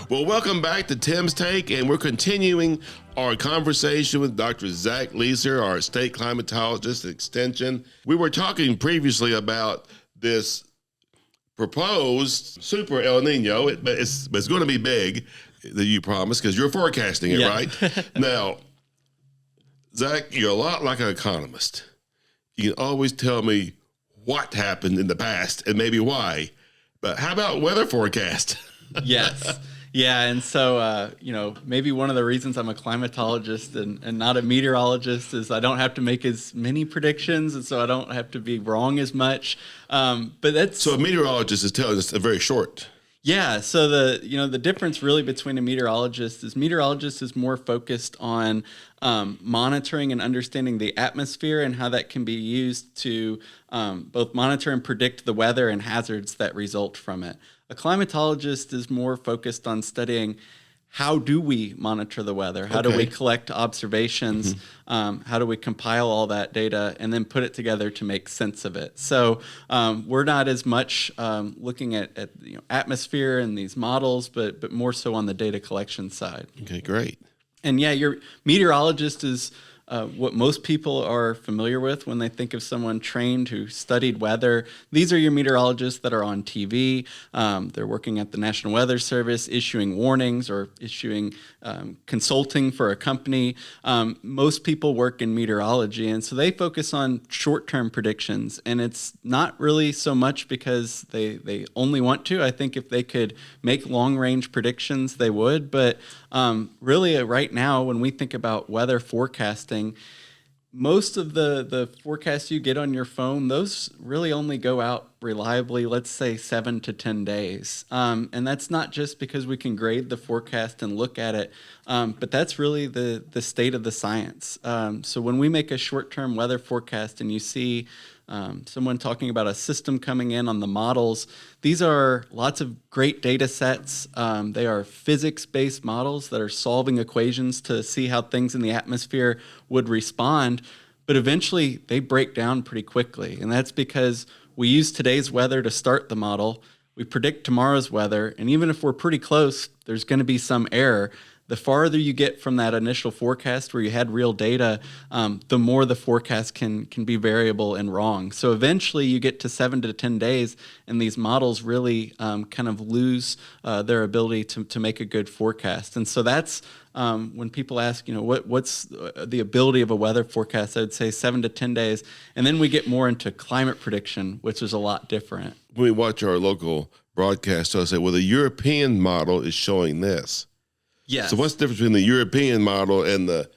Well, welcome back to Tim's Take, and we're continuing our conversation with Dr. Zach Leasor, our state climatologist at Extension. We were talking previously about this proposed super El Nino, but it's going to be big, that you promised, because you're forecasting it, right? Now, Zach, you're a lot like an economist. You can always tell me what happened in the past and maybe why, but how about weather forecast? Yes. Yeah. And so, maybe one of the reasons I'm a climatologist and not a meteorologist is I don't have to make as many predictions. And so I don't have to be wrong as much. So a meteorologist is telling us a very short. Yeah. So the difference really between a meteorologist is more focused on monitoring and understanding the atmosphere and how that can be used to both monitor and predict the weather and hazards that result from it. A climatologist is more focused on studying how do we monitor the weather? How do we collect observations? How do we compile all that data and then put it together to make sense of it? So we're not as much looking at atmosphere and these models, but more so on the data collection side. Okay, great. And yeah, your meteorologist is what most people are familiar with when they think of someone trained who studied weather. These are your meteorologists that are on TV. They're working at the National Weather Service, issuing warnings or issuing consulting for a company. Most people work in meteorology, and so they focus on short-term predictions. And it's not really so much because they only want to. I think if they could make long-range predictions, they would. But really, right now, when we think about weather forecasting, most of the forecasts you get on your phone, those really only go out reliably, let's say 7 to 10 days. And that's not just because we can grade the forecast and look at it, but that's really the state of the science. So when we make a short-term weather forecast and you see someone talking about a system coming in on the models, these are lots of great data sets. They are physics-based models that are solving equations to see how things in the atmosphere would respond, but eventually they break down pretty quickly. And that's because we use today's weather to start the model. We predict tomorrow's weather, and even if we're pretty close, there's going to be some error. The farther you get from that initial forecast where you had real data, the more the forecast can be variable and wrong. So eventually you get to 7 to 10 days, and these models really kind of lose their ability to make a good forecast. And so that's when people ask, what's the ability of a weather forecast? I would say 7 to 10 days. And then we get more into climate prediction, which is a lot different. When we watch our local broadcast, I say, well, the European model is showing this. Yes. So what's the difference between the European model and the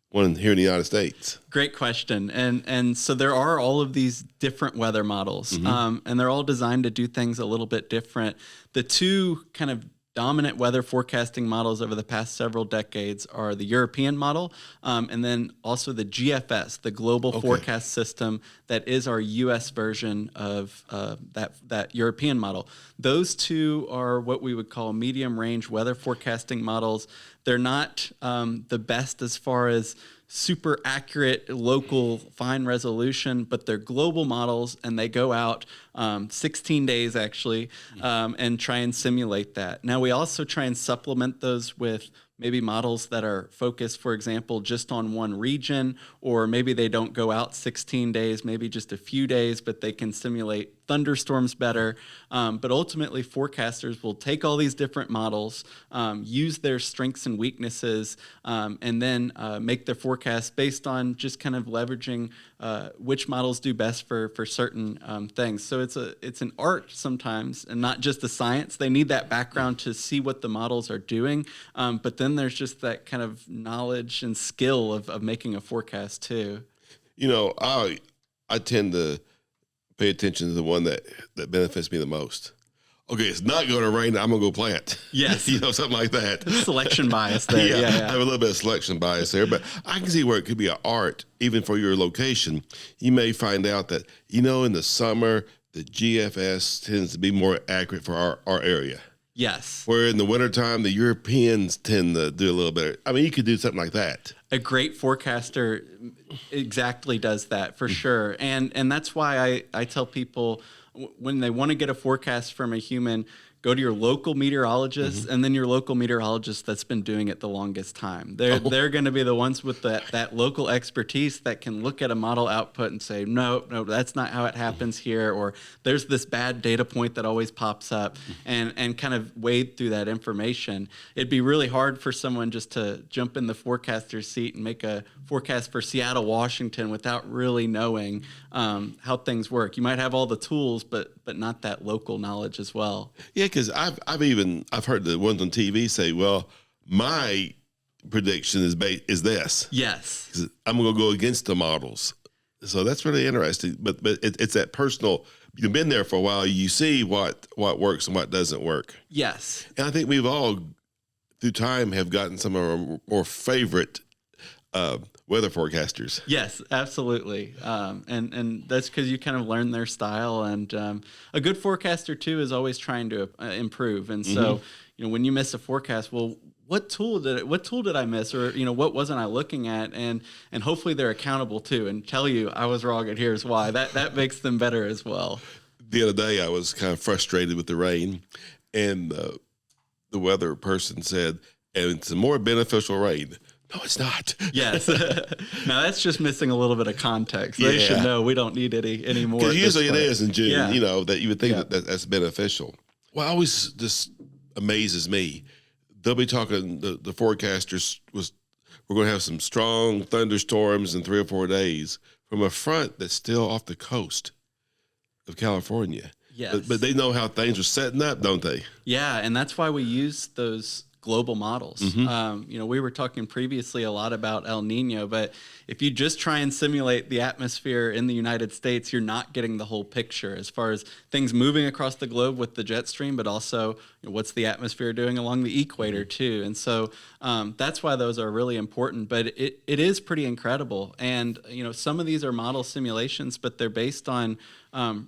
one here in the United States? Great question. And so there are all of these different weather models, and they're all designed to do things a little bit different. The two kind of dominant weather forecasting models over the past several decades are the European model and then also the GFS, the Global Forecast System, that is our U.S. version of that European model. Those two are what we would call medium-range weather forecasting models. They're not the best as far as super accurate local fine resolution, but they're global models, and they go out 16 days actually and try and simulate that. Now we also try and supplement those with maybe models that are focused, for example, just on one region, or maybe they don't go out 16 days, maybe just a few days, but they can simulate thunderstorms better. But ultimately, forecasters will take all these different models, use their strengths and weaknesses, and then make their forecast based on just kind of leveraging which models do best for certain things. So it's an art sometimes, and not just a science. They need that background to see what the models are doing, but then there's just that kind of knowledge and skill of making a forecast too. I tend to pay attention to the one that benefits me the most. Okay, it's not going to rain, I'm going to go plant. Yes. Something like that. Selection bias there. Yeah. I have a little bit of selection bias there, but I can see where it could be an art, even for your location. You may find out that, in the summer, the GFS tends to be more accurate for our area. Yes. Where in the wintertime, the Europeans tend to do a little bit. I mean, you could do something like that. A great forecaster exactly does that for sure. And that's why I tell people when they want to get a forecast from a human, go to your local meteorologist, and then your local meteorologist that's been doing it the longest time. They're going to be the ones with that local expertise that can look at a model output and say, no, that's not how it happens here, or there's this bad data point that always pops up, and kind of wade through that information. It'd be really hard for someone just to jump in the forecaster's seat and make a forecast for Seattle, Washington without really knowing how things work. You might have all the tools, but not that local knowledge as well. Yeah, because I've heard the ones on TV say, well, my prediction is this. Yes. 'Cause I'm going to go against the models. So that's really interesting. But it's that personal. You've been there for a while. You see what works and what doesn't work. Yes. And I think we've all, through time, have gotten some of our more favorite weather forecasters. Yes, absolutely. And that's because you kind of learn their style. And a good forecaster, too, is always trying to improve. And so, when you miss a forecast, well, what tool did I miss, or what wasn't I looking at, and hopefully they're accountable too and tell you I was wrong and here's why. That makes them better as well. The other day I was kind of frustrated with the rain, and the weather person said, and it's a more beneficial rain. No, it's not. Yes. Now that's just missing a little bit of context. They should know we don't need any more. Because usually it is in June, Yeah. That you would think that's beneficial. Well, it always just amazes me. They'll be talking, the forecasters we're going to have some strong thunderstorms in 3 or 4 days from a front that's still off the coast of California. Yes. But they know how things are setting up, don't they? Yeah, and that's why we use those global models. We were talking previously a lot about El Nino, but if you just try and simulate the atmosphere in the United States, you're not getting the whole picture as far as things moving across the globe with the jet stream, but also what's the atmosphere doing along the equator too. And so that's why those are really important, but it is pretty incredible. And, some of these are model simulations, but they're based on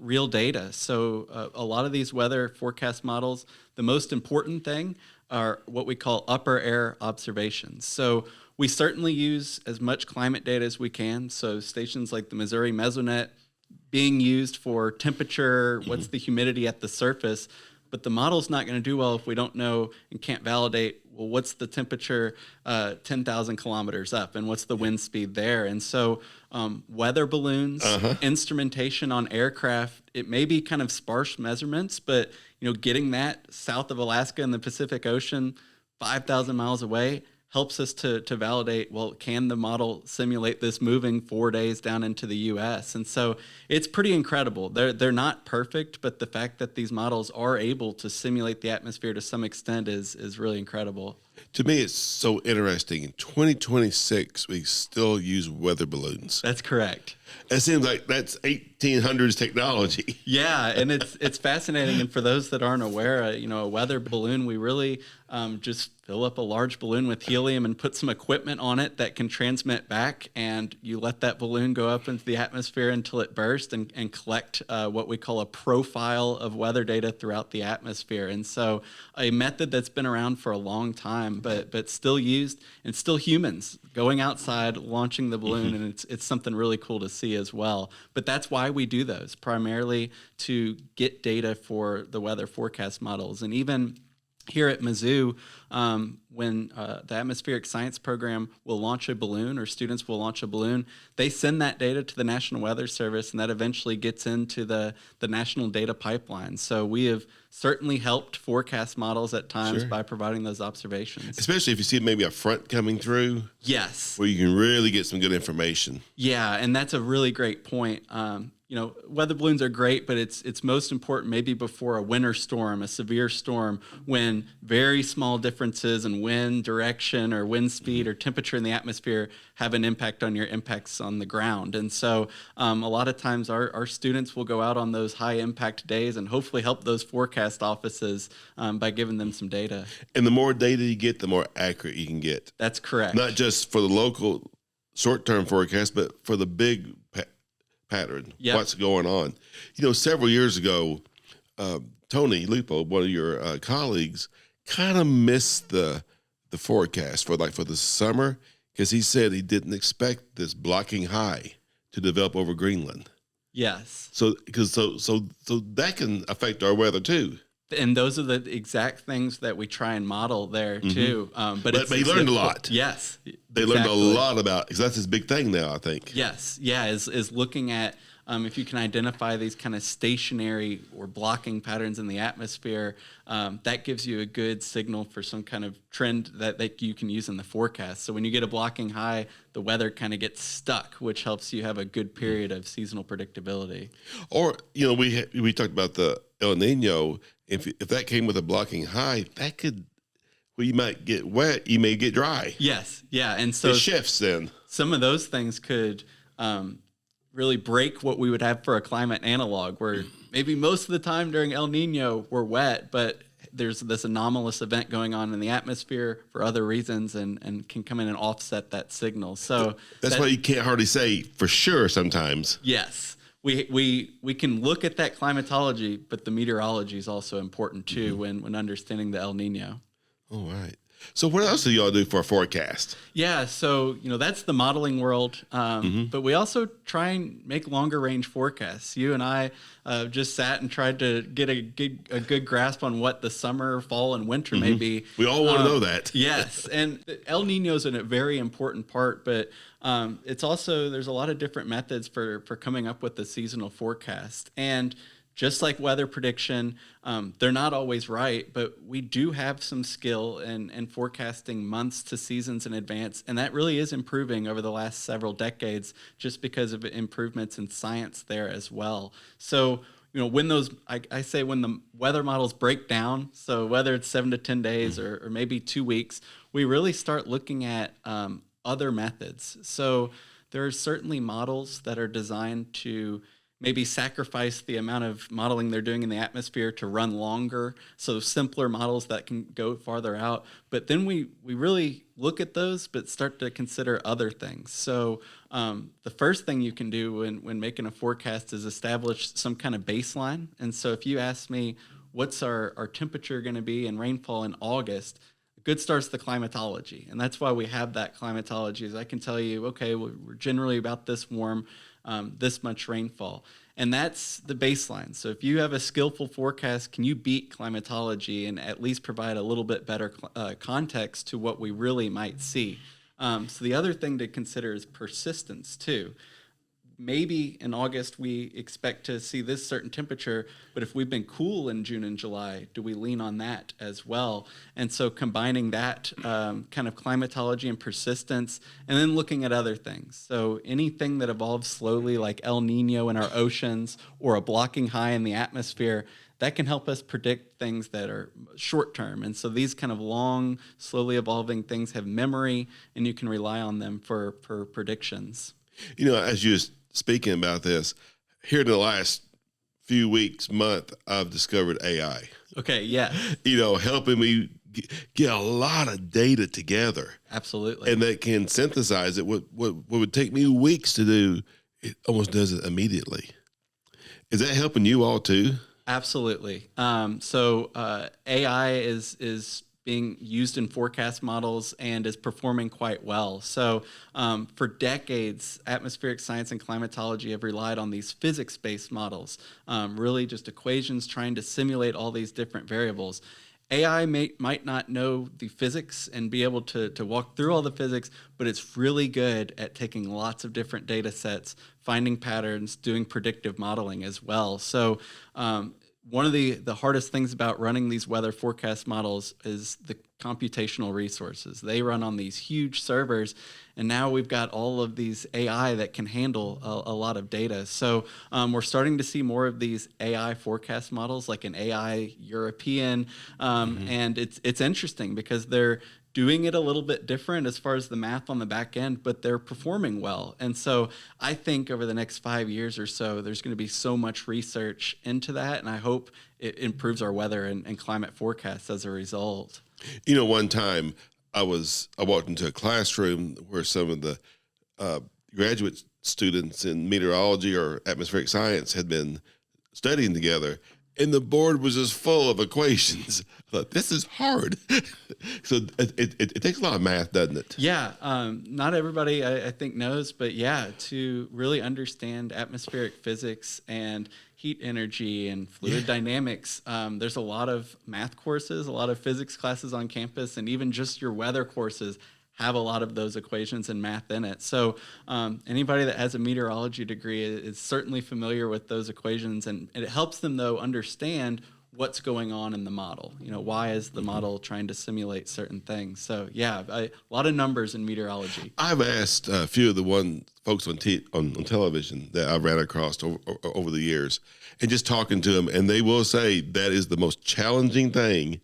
real data. So a lot of these weather forecast models, the most important thing are what we call upper air observations. So we certainly use as much climate data as we can. So stations like the Missouri Mesonet being used for temperature, what's the humidity at the surface, but the model's not going to do well if we don't know and can't validate, well, what's the temperature 10,000 kilometers up and what's the wind speed there? And so weather balloons, instrumentation on aircraft, it may be kind of sparse measurements, but getting that south of Alaska in the Pacific Ocean, 5,000 miles away, helps us to validate, well, can the model simulate this moving 4 days down into the U.S.? And so it's pretty incredible. They're not perfect, but the fact that these models are able to simulate the atmosphere to some extent is really incredible. To me, it's so interesting. In 2026, we still use weather balloons. That's correct. It seems like that's 1800s technology. Yeah, and it's fascinating. And for those that aren't aware, a weather balloon, we really just fill up a large balloon with helium and put some equipment on it that can transmit back, and you let that balloon go up into the atmosphere until it bursts and collect what we call a profile of weather data throughout the atmosphere. And so a method that's been around for a long time, but still used, and still humans going outside, launching the balloon, and it's something really cool to see as well. But that's why we do those, primarily to get data for the weather forecast models. And even here at Mizzou, when the atmospheric science program will launch a balloon, or students will launch a balloon, they send that data to the National Weather Service, and that eventually gets into the national data pipeline. So we have certainly helped forecast models at times by providing those observations. Especially if you see maybe a front coming through. Yes. Where you can really get some good information. Yeah, and that's a really great point. Weather balloons are great, but it's most important maybe before a winter storm, a severe storm, when very small differences in wind direction or wind speed or temperature in the atmosphere have an impact on your impacts on the ground. And so a lot of times our students will go out on those high impact days and hopefully help those forecast offices by giving them some data. And the more data you get, the more accurate you can get. That's correct. Not just for the local short-term forecast, but for the big pattern, what's going on. Several years ago, Tony Lupo, one of your colleagues, kind of missed the forecast for the summer, because he said he didn't expect this blocking high to develop over Greenland. Yes. So that can affect our weather too. And those are the exact things that we try and model there too. But they learned a lot. Yes, They learned a lot about, because that's his big thing now, I think. Yes, yeah, is looking at if you can identify these kind of stationary or blocking patterns in the atmosphere, that gives you a good signal for some kind of trend that you can use in the forecast. So when you get a blocking high, the weather kind of gets stuck, which helps you have a good period of seasonal predictability. Or, we talked about the El Nino. If that came with a blocking high, that could, you might get wet, you may get dry. Yes, yeah, and so it shifts then. Some of those things could really break what we would have for a climate analog, where maybe most of the time during El Nino we're wet, but there's this anomalous event going on in the atmosphere for other reasons and can come in and offset that signal. So that's why you can't hardly say for sure sometimes. Yes. We can look at that climatology, but the meteorology is also important too when understanding the El Nino. All right. So what else do y'all do for a forecast? Yeah, so that's the modeling world, but we also try and make longer range forecasts. You and I just sat and tried to get a good grasp on what the summer, fall, and winter may be. We all want to know that. Yes, and El Nino is a very important part, but it's also, there's a lot of different methods for coming up with the seasonal forecast. And just like weather prediction, they're not always right, but we do have some skill in forecasting months to seasons in advance, and that really is improving over the last several decades just because of improvements in science there as well. So, when those, I say when the weather models break down, so whether it's 7 to 10 days or maybe 2 weeks, we really start looking at other methods. So there are certainly models that are designed to maybe sacrifice the amount of modeling they're doing in the atmosphere to run longer, so simpler models that can go farther out. But then we really look at those, but start to consider other things. So the first thing you can do when making a forecast is establish some kind of baseline. And so if you ask me, what's our temperature going to be and rainfall in August, a good start's the climatology. And that's why we have that climatology, is I can tell you, okay, we're generally about this warm, this much rainfall. And that's the baseline. So if you have a skillful forecast, can you beat climatology and at least provide a little bit better context to what we really might see? So the other thing to consider is persistence too. Maybe in August we expect to see this certain temperature, but if we've been cool in June and July, do we lean on that as well? And so combining that kind of climatology and persistence, and then looking at other things. So anything that evolves slowly, like El Nino in our oceans or a blocking high in the atmosphere, that can help us predict things that are short term. And so these kind of long, slowly evolving things have memory, and you can rely on them for predictions. As you speaking about this, here in the last few weeks, month, I've discovered AI. Okay, yeah. Helping me get a lot of data together. Absolutely. And that can synthesize it. What would take me weeks to do, it almost does it immediately. Is that helping you all too? Absolutely. So AI is being used in forecast models and is performing quite well. So for decades, atmospheric science and climatology have relied on these physics-based models, really just equations trying to simulate all these different variables. AI might not know the physics and be able to walk through all the physics, but it's really good at taking lots of different data sets, finding patterns, doing predictive modeling as well. So one of the hardest things about running these weather forecast models is the computational resources. They run on these huge servers, and now we've got all of these AI that can handle a lot of data. So we're starting to see more of these AI forecast models, like an AI European, and it's interesting because they're doing it a little bit different as far as the math on the back end, but they're performing well. And so I think over the next 5 years or so, there's going to be so much research into that, and I hope it improves our weather and climate forecasts as a result. One time I walked into a classroom where some of the graduate students in meteorology or atmospheric science had been studying together, and the board was just full of equations. I thought, this is hard. So it takes a lot of math, doesn't it? Yeah, not everybody I think knows, but yeah, to really understand atmospheric physics and heat energy and fluid dynamics, there's a lot of math courses, a lot of physics classes on campus, and even just your weather courses have a lot of those equations and math in it. So anybody that has a meteorology degree is certainly familiar with those equations, and it helps them, though, understand what's going on in the model. You know, why is the model trying to simulate certain things? So yeah, a lot of numbers in meteorology. I've asked a few of the folks on television that I've ran across over the years, and just talking to them, and they will say that is the most challenging thing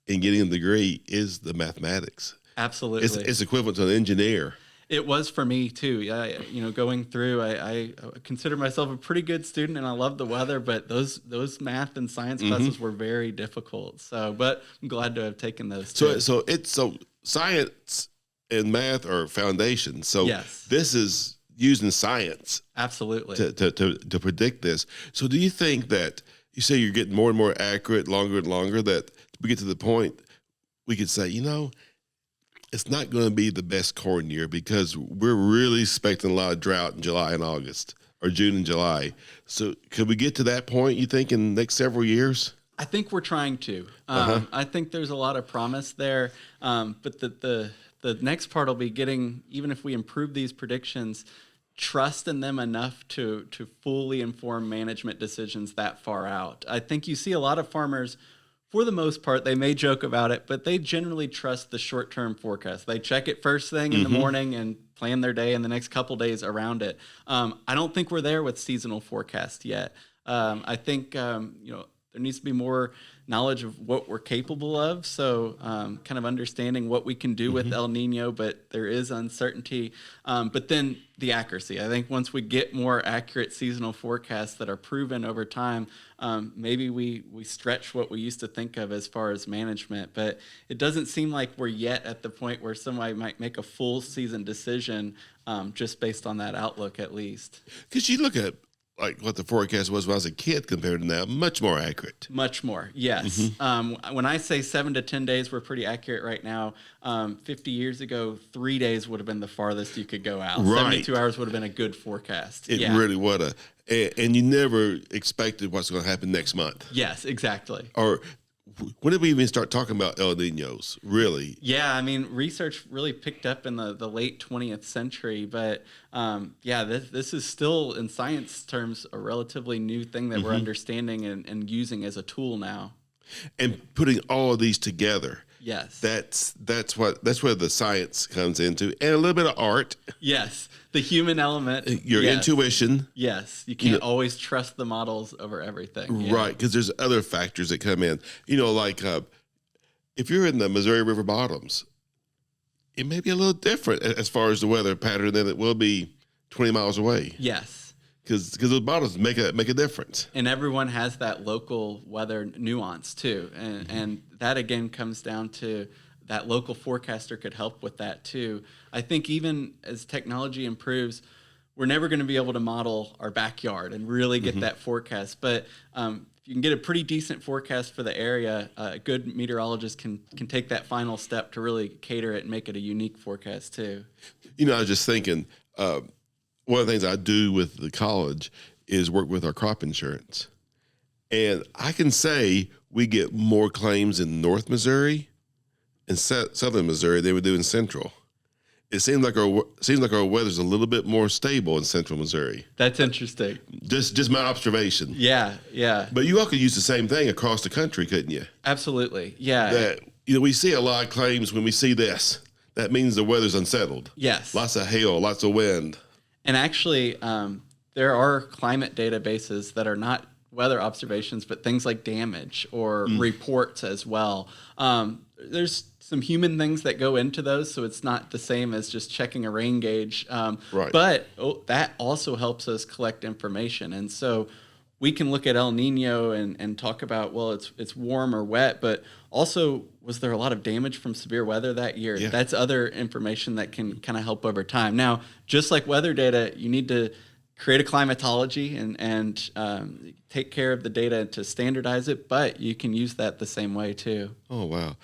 in getting a degree is the mathematics. Absolutely. It's equivalent to an engineer. It was for me too. You know, going through, I consider myself a pretty good student, and I love the weather. But those math and science classes were very difficult. So, but I'm glad to have taken those too. So science and math are foundations. So this is using science absolutely to predict this. So do you think that you say you're getting more and more accurate, longer and longer, that we get to the point we could say, you know, it's not going to be the best corn year because we're really expecting a lot of drought in July and August, or June and July. So could we get to that point, you think, in the next several years? I think we're trying to. I think there's a lot of promise there. But the next part will be getting, even if we improve these predictions, trust in them enough to fully inform management decisions that far out. I think you see a lot of farmers, for the most part, they may joke about it, but they generally trust the short-term forecast. They check it first thing in the morning and plan their day and the next couple days around it. I don't think we're there with seasonal forecast yet. I think there needs to be more knowledge of what we're capable of. So kind of understanding what we can do with El Nino, but there is uncertainty. But then the accuracy. I think once we get more accurate seasonal forecasts that are proven over time, maybe we stretch what we used to think of as far as management. But it doesn't seem like we're yet at the point where somebody might make a full season decision just based on that outlook, at least. Because you look at like what the forecast was when I was a kid compared to now, much more accurate. Much more, yes. When I say 7 to 10 days, we're pretty accurate right now. 50 years ago, 3 days would have been the farthest you could go out. Right. 72 hours would have been a good forecast. It really would have. And you never expected what's going to happen next month. Yes, exactly. Or when did we even start talking about El Ninos, really? Yeah, I mean, research really picked up in the late 20th century, but this is still, in science terms, a relatively new thing that we're understanding and using as a tool now. And putting all of these together. Yes. That's where the science comes into, and a little bit of art. Yes. The human element. Your intuition. Yes. You can't always trust the models over everything. Yeah. Right, because there's other factors that come in. You know, like if you're in the Missouri River bottoms, it may be a little different as far as the weather pattern than it will be 20 miles away. Yes. Because those bottoms make a difference. And everyone has that local weather nuance too. And that again comes down to that local forecaster could help with that too. I think even as technology improves, we're never going to be able to model our backyard and really get that forecast. But if you can get a pretty decent forecast for the area, a good meteorologist can take that final step to really cater it and make it a unique forecast too. You know, I was just thinking, one of the things I do with the college is work with our crop insurance. And I can say we get more claims in North Missouri and Southern Missouri than we do in Central. It seems like our weather's a little bit more stable in Central Missouri. That's interesting. Just my observation. Yeah. But you all could use the same thing across the country, couldn't you? Absolutely. Yeah. That we see a lot of claims when we see this. That means the weather's unsettled. Yes. Lots of hail, lots of wind. And actually, there are climate databases that are not weather observations, but things like damage or reports as well. There's some human things that go into those, so it's not the same as just checking a rain gauge. Right. But that also helps us collect information. And so we can look at El Nino and talk about, well, it's warm or wet, but also, was there a lot of damage from severe weather that year? Yeah. That's other information that can kind of help over time. Now, just like weather data, you need to create a climatology and take care of the data to standardize it, but you can use that the same way too. Oh, wow.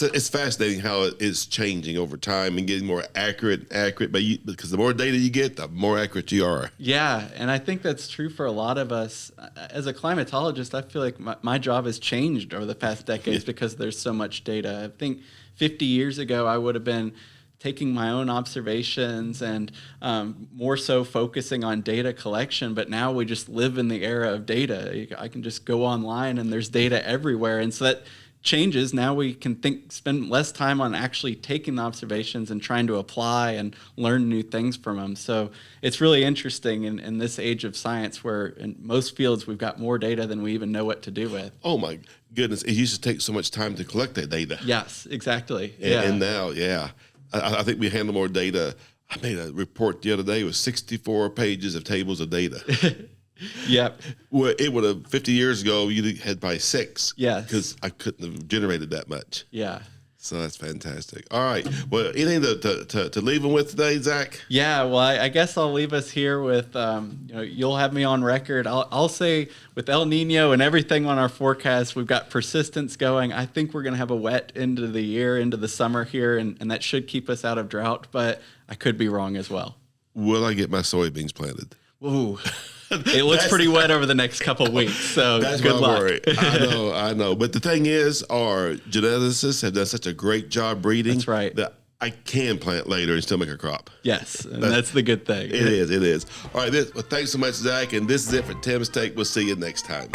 It's fascinating how it is changing over time and getting more accurate, because the more data you get, the more accurate you are. Yeah, and I think that's true for a lot of us. As a climatologist, I feel like my job has changed over the past decades because there's so much data. I think 50 years ago, I would have been taking my own observations and more so focusing on data collection. But now we just live in the era of data. I can just go online and there's data everywhere. And so that changes. Now we can spend less time on actually taking the observations and trying to apply and learn new things from them. So it's really interesting in this age of science where in most fields we've got more data than we even know what to do with. Oh my goodness. It used to take so much time to collect that data. Yes, exactly. And now, I think we handle more data. I made a report the other day with 64 pages of tables of data. Yep. Well, it would have 50 years ago. You had probably 6. Yes. Because I couldn't have generated that much. Yeah. So that's fantastic. All right. Well, anything to leave them with today, Zach? Yeah. Well, I guess I'll leave us here with you'll have me on record. I'll say with El Nino and everything on our forecast, we've got persistence going. I think we're going to have a wet end of the year, into the summer here, and that should keep us out of drought. But I could be wrong as well. Will I get my soybeans planted? Ooh. It looks pretty wet over the next couple of weeks, so that's good my luck. worry. I know. But the thing is, our geneticists have done such a great job breeding. That's right. That I can plant later and still make a crop. Yes, and that's the good thing. It is. All right. Well, thanks so much, Zach. And this is it for Tim's Take. We'll see you next time.